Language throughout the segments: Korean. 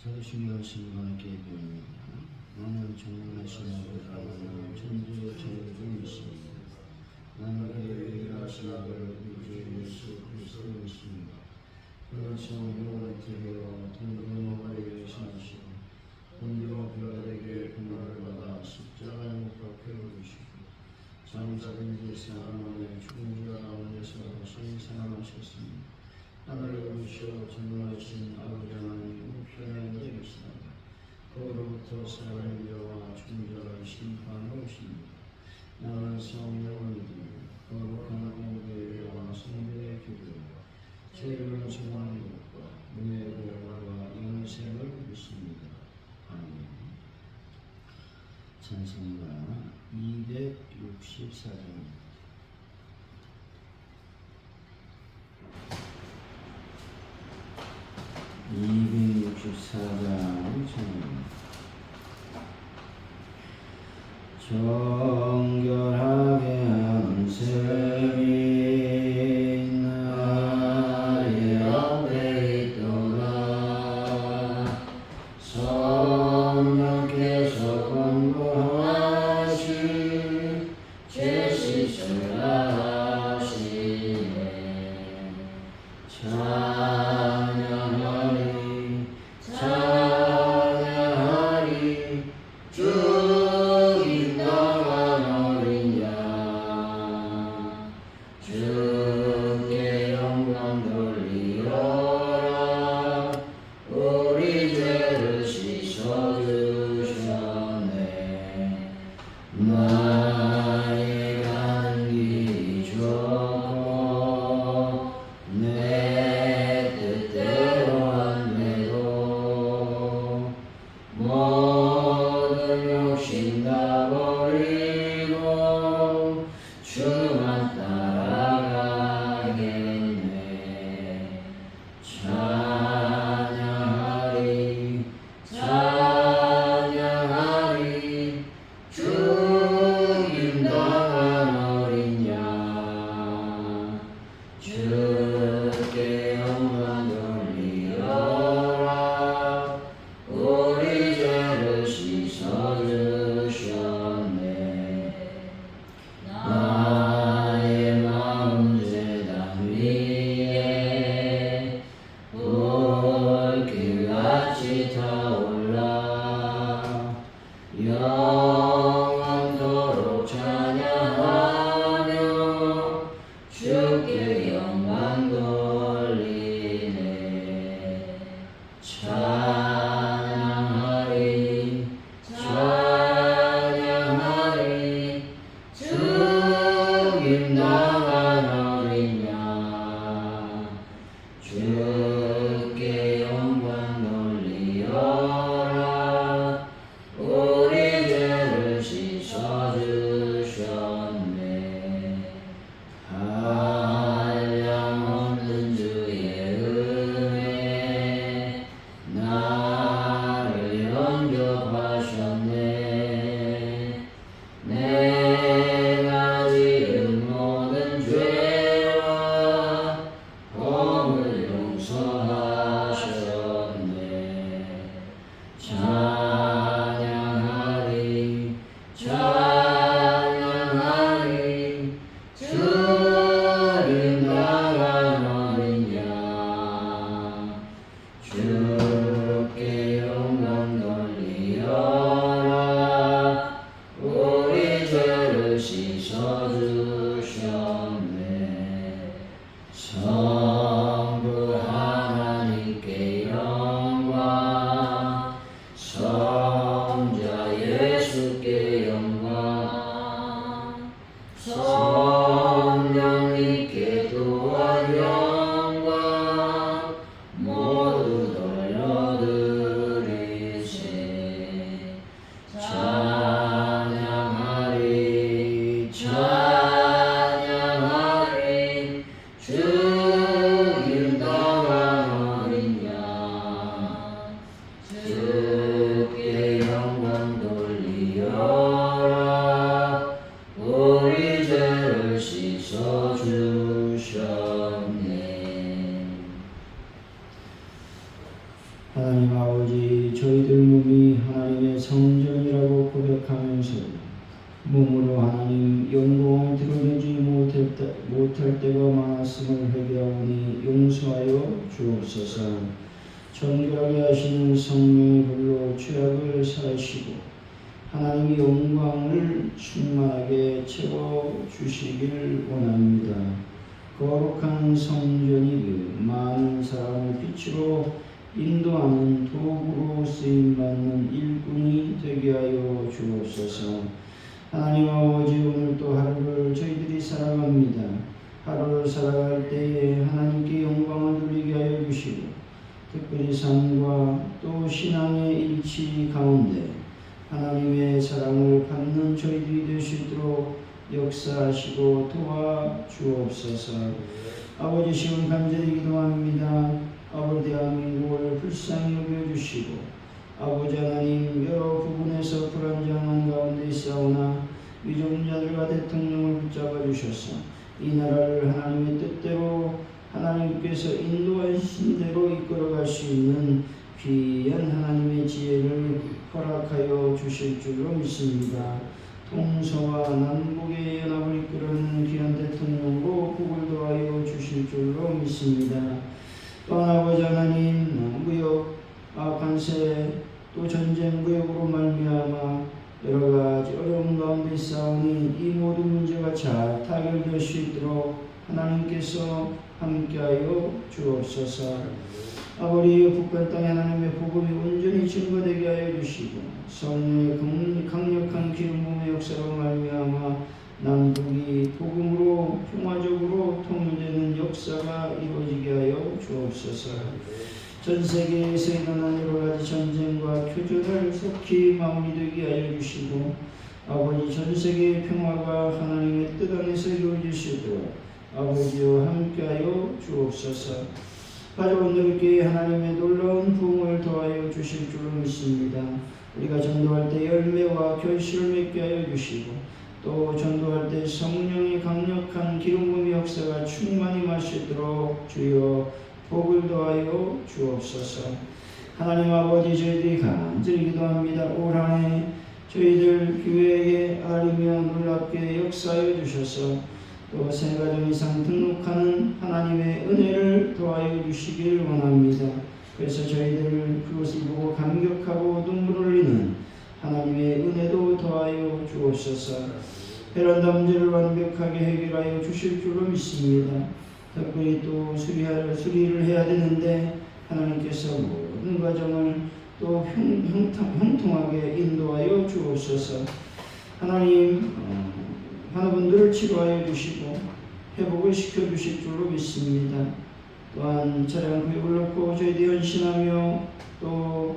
자주신하신 하나님께 기도합니다. 나는 정하신 아버지, 나는 천주 창조주이십니다. 나는 유일하신 아버지 예수 그리스도이십니다. 그러신 영원히 되어 동정하여 신하시고 본디오 빌라에게 공로를 받아 십자가에 못 박혀 죽으시고 장사된 지 사람의 죽은 자 가운데서 생사하셨습니다. 하늘에 오시어 전능하신 아버지 하나님 우편에 앉으시다가 거기로부터 사람의 여와 충절한 심판에 오십니다. 나는 성령을 믿으며 거룩한 공교회와 성도의 교회와 죄를 정하는 것과 은혜의 보혈과 영생을 믿습니다. 아멘. 찬송가 264장 264장 정결하게 하는 셈이 나의 앞에 있도다. 성령께서 권고하신 제시를 하시네. 찬양하리 주님 나라 어린 양 주께 영광 돌리어라. 우리 죄를 씻어주셨네. 나의 가는 길이 좋고 내 하나님 아버지, 저희들 몸이 하나님의 성전이라고 고백하면서 몸으로 하나님 영광을 드러내지 못할 때가 많았음을 회개하오니 용서하여 주옵소서. 정결하게 하시는 성령의 불로 죄악을 사하시고 하나님의 영광을 충만하게 채워주시길 원합니다. 거룩한 성전이 많은 사람을 빛으로 인도하는 도구로 쓰임받는 일꾼이 되게 하여 주옵소서. 하나님 아버지, 오늘 또 하루를 저희들이 살아갑니다. 하루를 살아갈 때에 하나님께 영광을 돌리게 하여 주시고 특별히 삶과 또 신앙의 일치 가운데 하나님의 사랑을 받는 저희들이 될 수 있도록 역사하시고 도와주옵소서. 아버지, 시험 간절히 기도합니다. 아버지, 대한민국을 불쌍히 여겨주시고 아버지 하나님, 여러 부분에서 불안정한 가운데 있사오나 위정자들과 대통령을 붙잡아 주셔서 이 나라를 하나님의 뜻대로 하나님께서 인도하신 대로 이끌어갈 수 있는 귀한 하나님의 지혜를 허락하여 주실 줄로 믿습니다. 동서와 남북의 연합을 이끌어내는 귀한 대통령으로 복을 더하여 주실 줄로 믿습니다. 또한 아버지 하나님, 무역, 관세, 또 전쟁, 무역으로 말미암아 여러 가지 어려운 가운데 싸우니 이 모든 문제가 잘 타결될 수 있도록 하나님께서 함께하여 주옵소서. 아버지, 북한 땅에 하나님의 복음이 온전히 증거되게 하여 주시고 성령의 강력한 기름 부음의 역사로 말미암아 남북이 복음으로 평화적으로 통일되는 역사가 이루어지게 하여 주옵소서. 전 세계에서 일어난 여러 가지 전쟁과 표전을 속히 마무리되게 하여 주시고 아버지, 전 세계의 평화가 하나님의 뜻 안에서 이루어질 수 있도록 아버지와 함께하여 주옵소서. 가져온 너희께 하나님의 놀라운 부흥을 더하여 주실 줄로 믿습니다. 우리가 전도할 때 열매와 결실을 맺게 하여 주시고 또 전도할 때 성령의 강력한 기름 부음의 역사가 충만히 마시도록 주여 복을 더하여 주옵소서. 하나님 아버지, 저희들이 간절히 기도합니다. 올 한해 저희들 교회에 알리며 놀랍게 역사하여 주셔서 또 3가정 이상 등록하는 하나님의 은혜를 더하여 주시길 원합니다. 그래서 저희들 그것을 보고 감격하고 눈물 흘리는 하나님의 은혜도 더하여 주옵소서. 베란다 문제를 완벽하게 해결하여 주실 줄로 믿습니다. 특별히 또 수리를 해야 되는데 하나님께서 모든 과정을 또 형통하게 인도하여 주옵소서. 하나님, 환우분들을 치료하여 주시고 회복을 시켜주실 줄로 믿습니다. 또한 차량 구역을 놓고 저희들이 헌신하며 또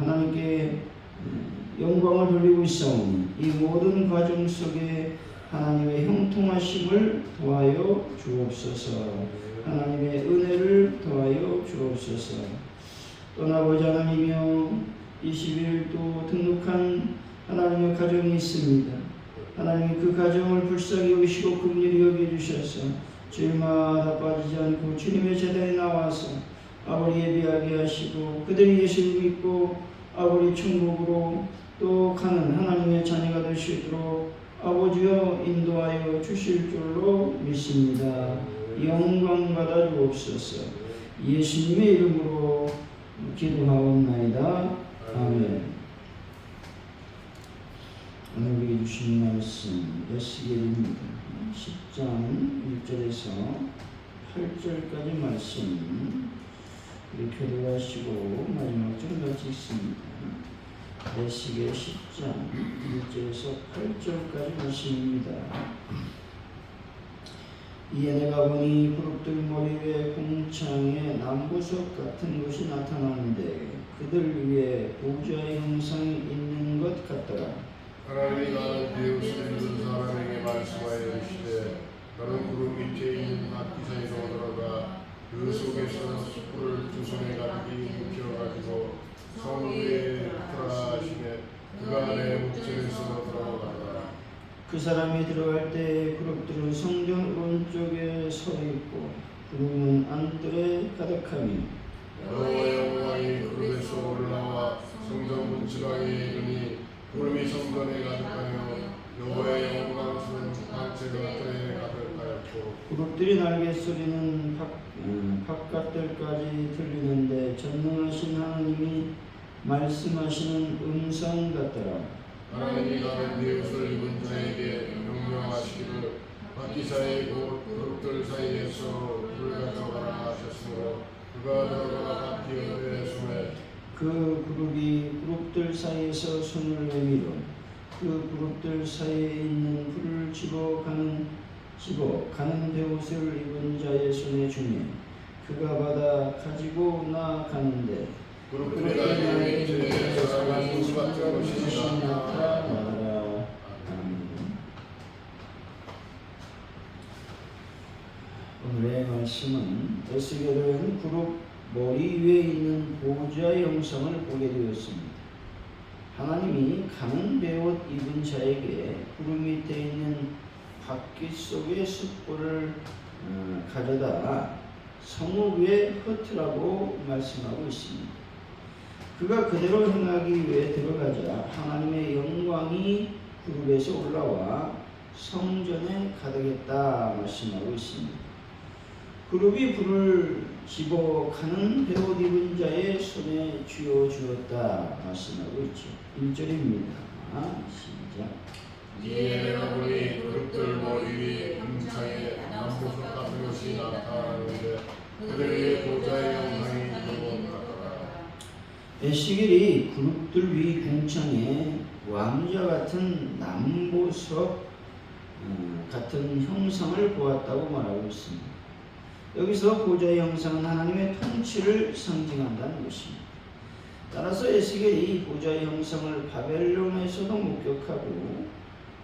하나님께 영광을 돌리고 있사오니 이 모든 과정 속에 하나님의 형통하심을 더하여 주옵소서. 하나님의 은혜를 더하여 주옵소서. 또 아버지 하나님이여, 20일 또 등록한 하나님의 가정이 있습니다. 하나님, 그 가정을 불쌍히 여기시고 긍휼히 여겨주셔서 주일마다 빠지지 않고 주님의 제단에 나와서 아버지 예배하게 하시고 그들이 예수를 믿고 아버지 천국으로 또 가는 하나님의 자녀가 될 수 있도록 아버지여 인도하여 주실 줄로 믿습니다. 영광 받아 주옵소서. 예수님의 이름으로 기도하옵나이다. 아멘. 오늘 우리 주신 말씀 에스겔입니다. 10장 1절에서 8절까지 말씀 우리 교도하시고 마지막 절 같이 읽습니다. 에스겔 10장 1절에서 8절까지 말씀입니다. 이에 내가 보니 그룹들 머리 위에 궁창에 남보석 같은 것이 나타나는데 그들 위에 보좌의 형상이 있는 것 같더라. 하나님이 나는 베우스에 있는 사람에게 말씀하여 이르시되 너는 구름 밑에 있는 악기 사이로 들어가 그 속에서 숯불을 두 손에 가득히 묵혀가지고 성 위에 들어라 하시매 그가 안에 묵절에서 들어가더라. 그 사람이 들어갈 때 그룹들은 성전 오른쪽에 서 있고 구름은 안뜰에 가득하며 여호와의 영광이 그룹에서 올라와 성전 문지방에 이르니 구름이 성전에 가득하여 여호와의 영광스러운 광채가 들에 가득하였고 그룹들이 날개 소리는 바깥들까지 들리는데 전능하신 하나님이 말씀하시는 음성 같더라. 하나님이 가는 비옷을 입은 자에게 명령하시기를 바퀴사의 곧 그룹들 사이에서 불을 가져가라 하셨으므로 그가 들어가 바퀴 옆에 숨에 그 그룹이 그룹들 사이에서 손을 내밀어 그 그룹들 사이에 있는 불을 집어 가는 베옷을 입은 자의 손에 주매 그가 받아 가지고 나가는데 그룹들이 나의 밑에 사람이 수 같은 것이 나타나라. 오늘의 말씀은 에스겔은 그룹 머리 위에 있는 보좌의 형상을 보게 되었습니다. 하나님이 가는 베옷 입은 자에게 구름 밑에 있는 바퀴 속의 숯불을 가져다 성읍 위에 흩으라고 말씀하고 있습니다. 그가 그대로 행하기 위해 들어가자 하나님의 영광이 그룹에서 올라와 성전에 가득했다 말씀하고 있습니다. 그룹이 불을 집어 가는 베옷 입은 자의 손에 쥐어 주었다 말씀하고 있죠. 1절입니다. 시작. 이에 내가 보니 그룹들 머리 위에 궁창에 남보석 같은 것이 나타나는데 그들 위에 보좌의 영광이 있는 것 같더라. 에스겔이 그룹들 위 궁창에 왕자 같은 남보석 같은 형상을 보았다고 말하고 있습니다. 여기서 보좌의 형상은 하나님의 통치를 상징한다는 것입니다. 따라서 에스겔이 보좌의 형상을 바벨론에서도 목격하고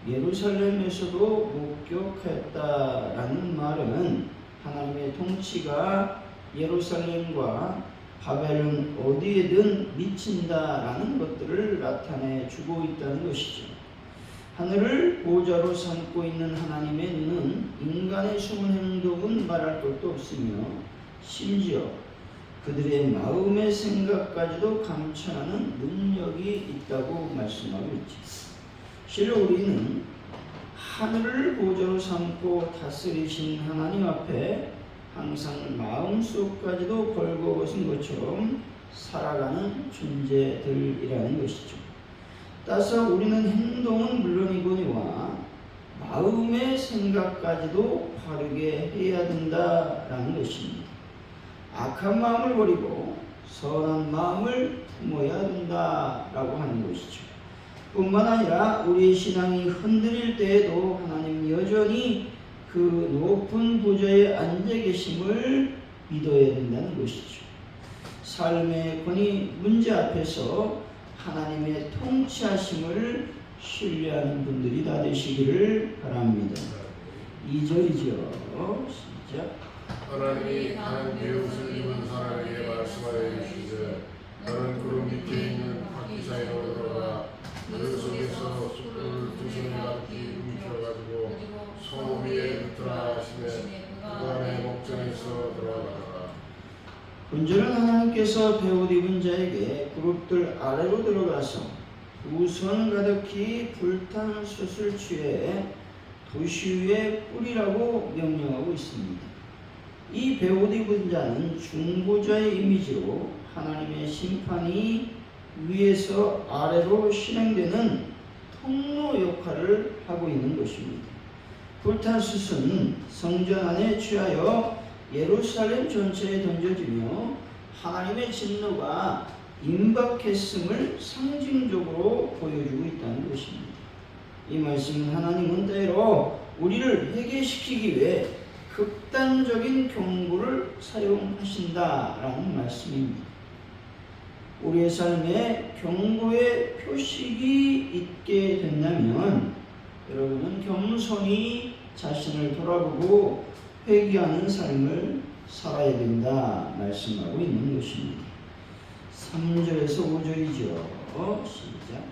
예루살렘에서도 목격했다라는 말은 하나님의 통치가 예루살렘과 바벨론 어디에든 미친다라는 것들을 나타내 주고 있다는 것이죠. 하늘을 보좌로 삼고 있는 하나님의 눈은 인간의 숨은 행동은 말할 것도 없으며 심지어 그들의 마음의 생각까지도 감찰하는 능력이 있다고 말씀하고 있지. 실로 우리는 하늘을 보좌로 삼고 다스리신 하나님 앞에 항상 마음속까지도 벌거벗은 것처럼 살아가는 존재들이라는 것이죠. 따라서 우리는 행동은 물론이거니와 마음의 생각까지도 바르게 해야 된다라는 것입니다. 악한 마음을 버리고 선한 마음을 품어야 된다라고 하는 것이죠. 뿐만 아니라 우리의 신앙이 흔들릴 때에도 하나님 여전히 그 높은 보좌에 앉아 계심을 믿어야 된다는 것이죠. 삶의 권위 문제 앞에서 하나님의 통치하심을 신뢰하는 분들이 다 되시기를 바랍니다. 2절이죠. 시작. 하나님이 가는 베옷을 입은 사람에게 말씀하여 이르시되 너는 구름 밑에 있는 바퀴 사이로 들어가 그 속에서 숯불을 두 손에 가득히 움켜가지고 성읍 위에 흩으라 하시매 그 안에 목전에서 들어가더라. 본절은 하나님께서 베옷 입은 자에게 그룹들 아래로 들어가서 두 손 가득히 불탄 숯을 취해 도시 위에 뿌리라고 명령하고 있습니다. 이 베옷 입은 자는 중보자의 이미지로 하나님의 심판이 위에서 아래로 실행되는 통로 역할을 하고 있는 것입니다. 불탄 숯은 성전 안에 취하여 예루살렘 전체에 던져지며 하나님의 진노가 임박했음을 상징적으로 보여주고 있다는 것입니다. 이 말씀은 하나님은 때로 우리를 회개시키기 위해 극단적인 경고를 사용하신다라는 말씀입니다. 우리의 삶에 경고의 표식이 있게 된다면 여러분은 겸손히 자신을 돌아보고 회개하는 삶을 살아야 된다 말씀하고 있는 것입니다. 3절에서 5절이죠. 시작.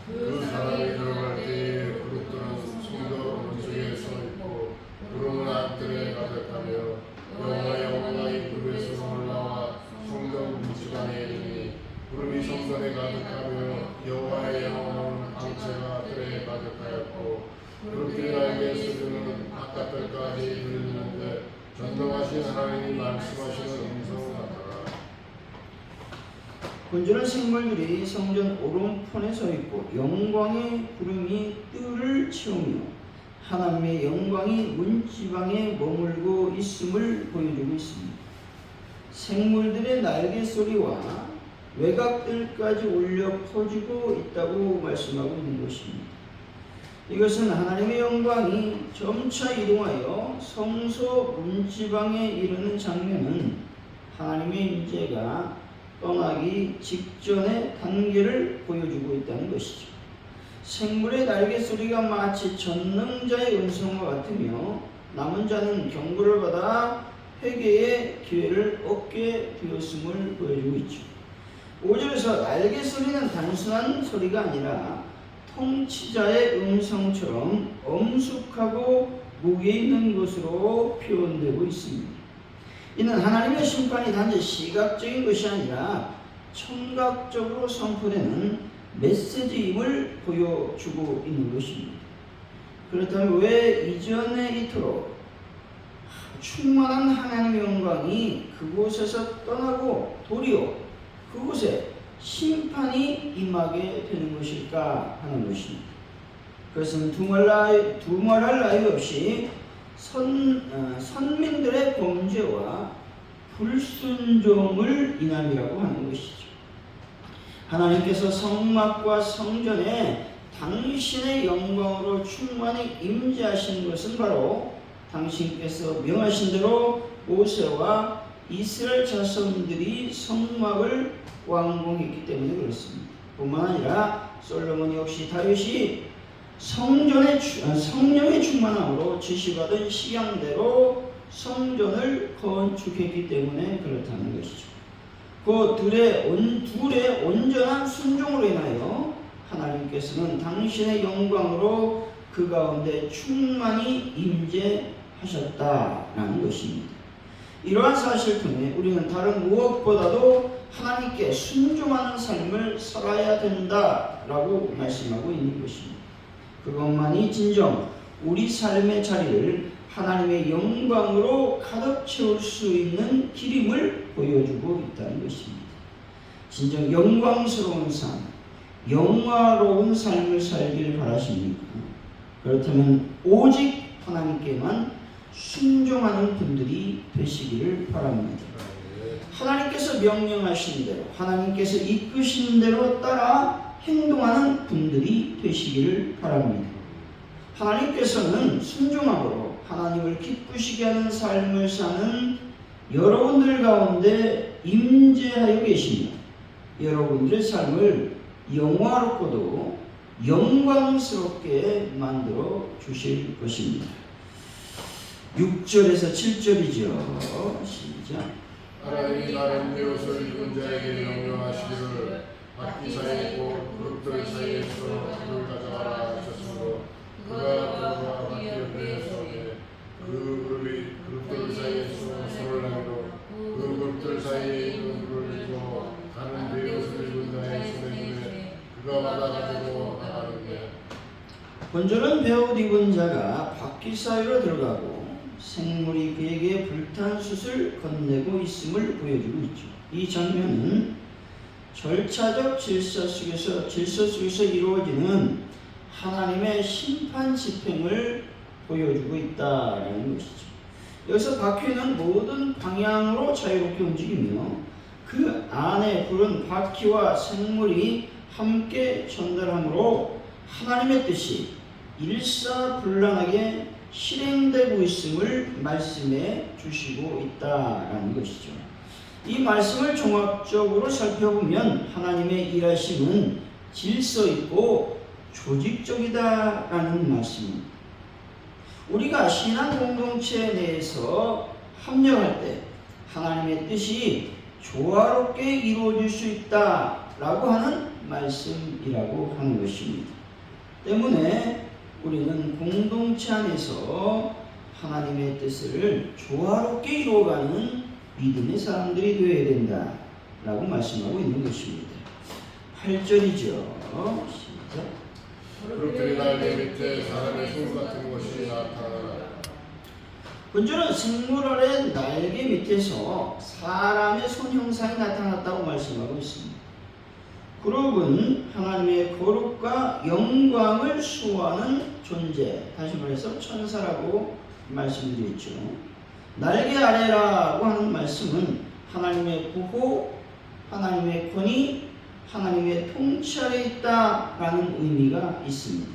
그 사람이 들어갈 때에 그룹들은 성전 문쪽에 서 있고 구름은 앞들에 가득하며 여호와의 영광이 그룹에서 올라와 성전 바깥 때까지 들리는데 전능하신 하나님이 말씀하시는 음성을 같더라. 건전한 생물들이 성전 오른편에 서 있고 영광의 구름이 뜰을 채우며 하나님의 영광이 문지방에 머물고 있음을 보여주고 있습니다. 생물들의 날개 소리와 외곽들까지 울려 퍼지고 있다고 말씀하고 있는 것입니다. 이것은 하나님의 영광이 점차 이동하여 성소 문지방에 이르는 장면은 하나님의 임재가 떠나기 직전의 단계를 보여주고 있다는 것이죠. 생물의 날개 소리가 마치 전능자의 음성과 같으며 남은 자는 경고를 받아 회개의 기회를 얻게 되었음을 보여주고 있죠. 5절에서 날개 소리는 단순한 소리가 아니라 통치자의 음성처럼 엄숙하고 무게 있는 것으로 표현되고 있습니다. 이는 하나님의 심판이 단지 시각적인 것이 아니라 청각적으로 선포되는 메시지임을 보여주고 있는 것입니다. 그렇다면 왜 이전에 이토록 충만한 하나님의 영광이 그곳에서 떠나고 도리어 그곳에 심판이 임하게 되는 것일까 하는 것입니다. 그것은 두말할 나위 없이 선민들의 범죄와 불순종을 인함이라고 하는 것이죠. 하나님께서 성막과 성전에 당신의 영광으로 충만히 임재하신 것은 바로 당신께서 명하신 대로 모세와 이스라엘 자손들이 성막을 완공했기 때문에 그렇습니다. 뿐만 아니라 솔로몬 역시 다윗이 성령의 충만함으로 지시받은 식양대로 성전을 건축했기 때문에 그렇다는 것이죠. 그 둘의 온전한 순종으로 인하여 하나님께서는 당신의 영광으로 그 가운데 충만히 임재하셨다라는 것입니다. 이러한 사실을 통해 우리는 다른 무엇보다도 하나님께 순종하는 삶을 살아야 된다라고 말씀하고 있는 것입니다. 그것만이 진정 우리 삶의 자리를 하나님의 영광으로 가득 채울 수 있는 길임을 보여주고 있다는 것입니다. 진정 영광스러운 삶, 영화로운 삶을 살길 바라십니까? 그렇다면 오직 하나님께만 순종하는 분들이 되시기를 바랍니다. 하나님께서 명령하신 대로, 하나님께서 이끄신 대로 따라 행동하는 분들이 되시기를 바랍니다. 하나님께서는 순종함으로 하나님을 기쁘시게 하는 삶을 사는 여러분들 가운데 임재하여 계시며 여러분들의 삶을 영화롭고도 영광스럽게 만들어 주실 것입니다. 6절에서 7절이죠. 시작. 하나님이 다른 배옷을 입은 자에게 명령하시기를 악기사에 있고 그룹들 사이에서 그를 가져가라 하셨으므로 그가 그와 바퀴 옆에 서게 그 그룹들 사이에서 손을 내밀어 그 그룹들 사이에 있는 그를 들고 다른 배옷을 입은 자의 손에 주매 그가 받아가지고 나가는데 건전한 베옷 입은 자가 바퀴 사이로 들어가고 생물이 그에게 불탄 숯을 건네고 있음을 보여주고 있죠. 이 장면은 절차적 질서 속에서 이루어지는 하나님의 심판 집행을 보여주고 있다라는 것이죠. 여기서 바퀴는 모든 방향으로 자유롭게 움직이며 그 안에 불은 바퀴와 생물이 함께 전달함으로 하나님의 뜻이 일사불란하게 실행되고 있음을 말씀해 주시고 있다라는 것이죠. 이 말씀을 종합적으로 살펴보면 하나님의 일하심은 질서 있고 조직적이다라는 말씀입니다. 우리가 신앙 공동체 내에서 합력할 때 하나님의 뜻이 조화롭게 이루어질 수 있다라고 하는 말씀이라고 하는 것입니다. 때문에 우리는 공동체 안에서 하나님의 뜻을 조화롭게 이루어가는 믿음의 사람들이 되어야 된다라고 말씀하고 있는 것입니다. 8절이죠. 시작. 그룹들이 날개 밑에 사람의 손 같은 것이 나타나라. 본주는 생물 아래 날개 밑에서 사람의 손 형상이 나타났다고 말씀하고 있습니다. 그룹은 하나님의 거룩과 영광을 수호하는 존재, 다시 말해서 천사라고 말씀드렸죠. 날개 아래라고 하는 말씀은 하나님의 보호, 하나님의 권위, 하나님의 통치 아래 있다라는 의미가 있습니다.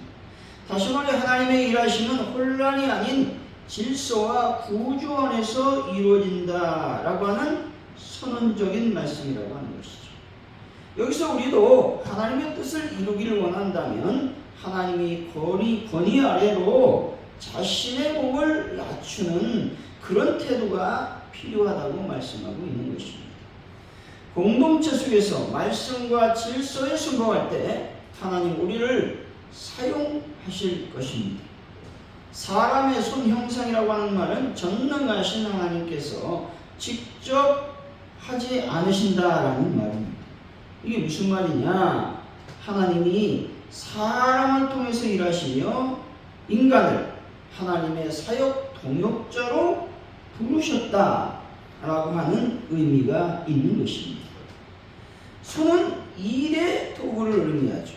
다시 말해 하나님의 일하심은 혼란이 아닌 질서와 구조 안에서 이루어진다라고 하는 선언적인 말씀이라고 하는 것이죠. 여기서 우리도 하나님의 뜻을 이루기를 원한다면 하나님이 권위 아래로 자신의 몸을 낮추는 그런 태도가 필요하다고 말씀하고 있는 것입니다. 공동체 속에서 말씀과 질서에 순종할 때 하나님 우리를 사용하실 것입니다. 사람의 손 형상이라고 하는 말은 전능하신 하나님께서 직접 하지 않으신다라는 말입니다. 이게 무슨 말이냐? 하나님이 사람을 통해서 일하시며 인간을 하나님의 사역 동역자로 부르셨다라고 하는 의미가 있는 것입니다. 손은 일의 도구를 의미하죠.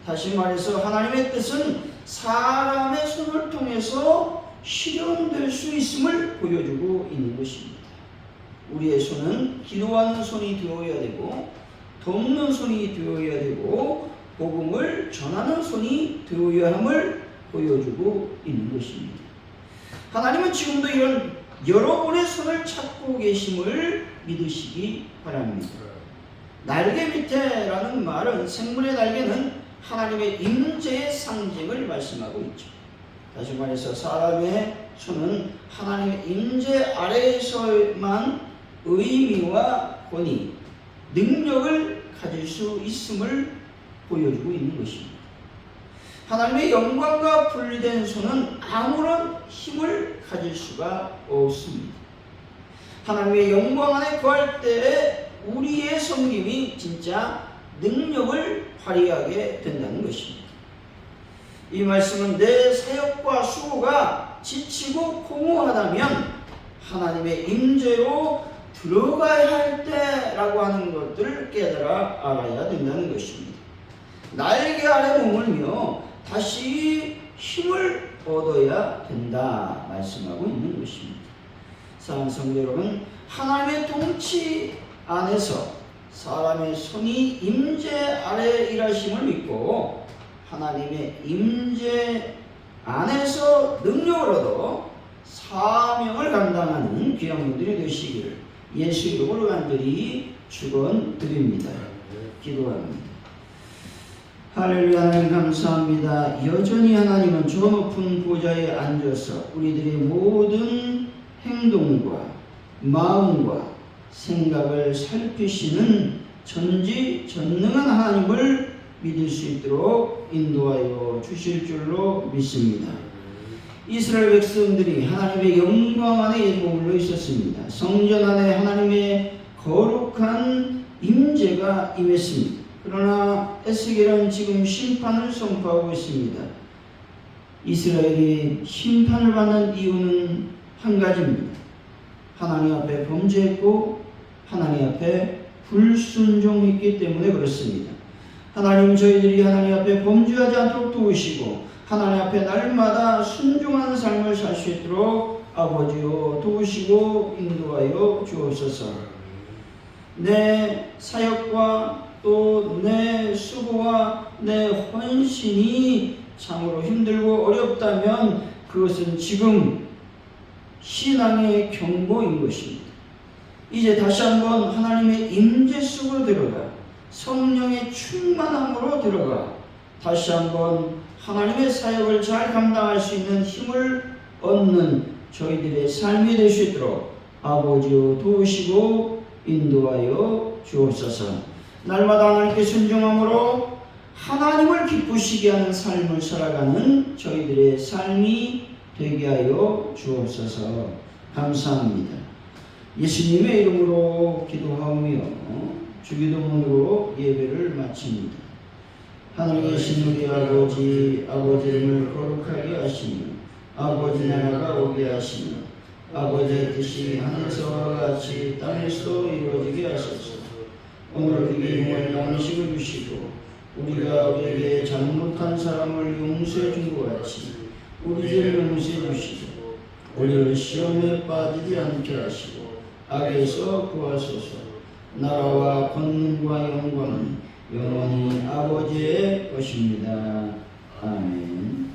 다시 말해서 하나님의 뜻은 사람의 손을 통해서 실현될 수 있음을 보여주고 있는 것입니다. 우리의 손은 기도하는 손이 되어야 되고 돕는 손이 되어야 되고 복음을 전하는 손이 되어야 함을 보여주고 있는 것입니다. 하나님은 지금도 이런 여러분의 손을 찾고 계심을 믿으시기 바랍니다. 날개 밑에라는 말은 생물의 날개는 하나님의 임재의 상징을 말씀하고 있죠. 다시 말해서 사람의 손은 하나님의 임재 아래에서만 의미와 권위, 능력을 가질 수 있음을 보여주고 있는 것입니다. 하나님의 영광과 분리된 손은 아무런 힘을 가질 수가 없습니다. 하나님의 영광 안에 거할 때에 우리의 섬김이 진짜 능력을 발휘하게 된다는 것입니다. 이 말씀은 내 사역과 수고가 지치고 공허하다면 하나님의 임재로 들어가야 할 때라고 하는 것들을 깨달아 알아야 된다는 것입니다. 날개 아래 머물며 다시 힘을 얻어야 된다 말씀하고 있는 것입니다. 사랑하는 성도 여러분, 하나님의 통치 안에서 사람의 손이 임재 아래 일하심을 믿고 하나님의 임재 안에서 능력을 얻어 사명을 감당하는 귀한 분들이 되시기를 예수 이름으로 간절히 축원드립니다. 기도합니다. 할렐루야. 하나님 감사합니다. 여전히 하나님은 저 높은 보좌에 앉아서 우리들의 모든 행동과 마음과 생각을 살피시는 전지전능한 하나님을 믿을 수 있도록 인도하여 주실 줄로 믿습니다. 이스라엘 백성들이 하나님의 영광 안에 머물러 있었습니다. 성전 안에 하나님의 거룩한 임재가 임했습니다. 그러나 에스겔은 지금 심판을 선포하고 있습니다. 이스라엘이 심판을 받는 이유는 한 가지입니다. 하나님 앞에 범죄했고 하나님 앞에 불순종했기 때문에 그렇습니다. 하나님, 저희들이 하나님 앞에 범죄하지 않도록 도우시고 하나님 앞에 날마다 순종하는 삶을 살 수 있도록 아버지여 도우시고 인도하여 주옵소서. 내 사역과 또 내 수고와 내 헌신이 참으로 힘들고 어렵다면 그것은 지금 신앙의 경고인 것입니다. 이제 다시 한번 하나님의 임재 속으로 들어가 성령의 충만함으로 들어가 다시 한번 하나님의 사역을 잘 감당할 수 있는 힘을 얻는 저희들의 삶이 될 수 있도록 아버지여 도우시고 인도하여 주옵소서. 날마다 하나님께 순종함으로 하나님을 기쁘시게 하는 삶을 살아가는 저희들의 삶이 되게 하여 주옵소서. 감사합니다. 예수님의 이름으로 기도하며 주기도문으로 예배를 마칩니다. 하늘에 계신 우리 아버지, 아버지 이름을 거룩하게 하시며 아버지 나라가 오게 하시며 아버지의 뜻이 하늘에서와 같이 땅에서도 이루어지게 하소서. 오늘 우리에게 영원한 양식을 주시고 우리가 우리에게 잘못한 사람을 용서해 준 것 같이 우리 죄를 용서해 주시고 우리를 시험에 빠지지 않게 하시고 악에서 구하소서. 나라와 권능과 영광이 영원히 아버지의 것입니다. 아멘.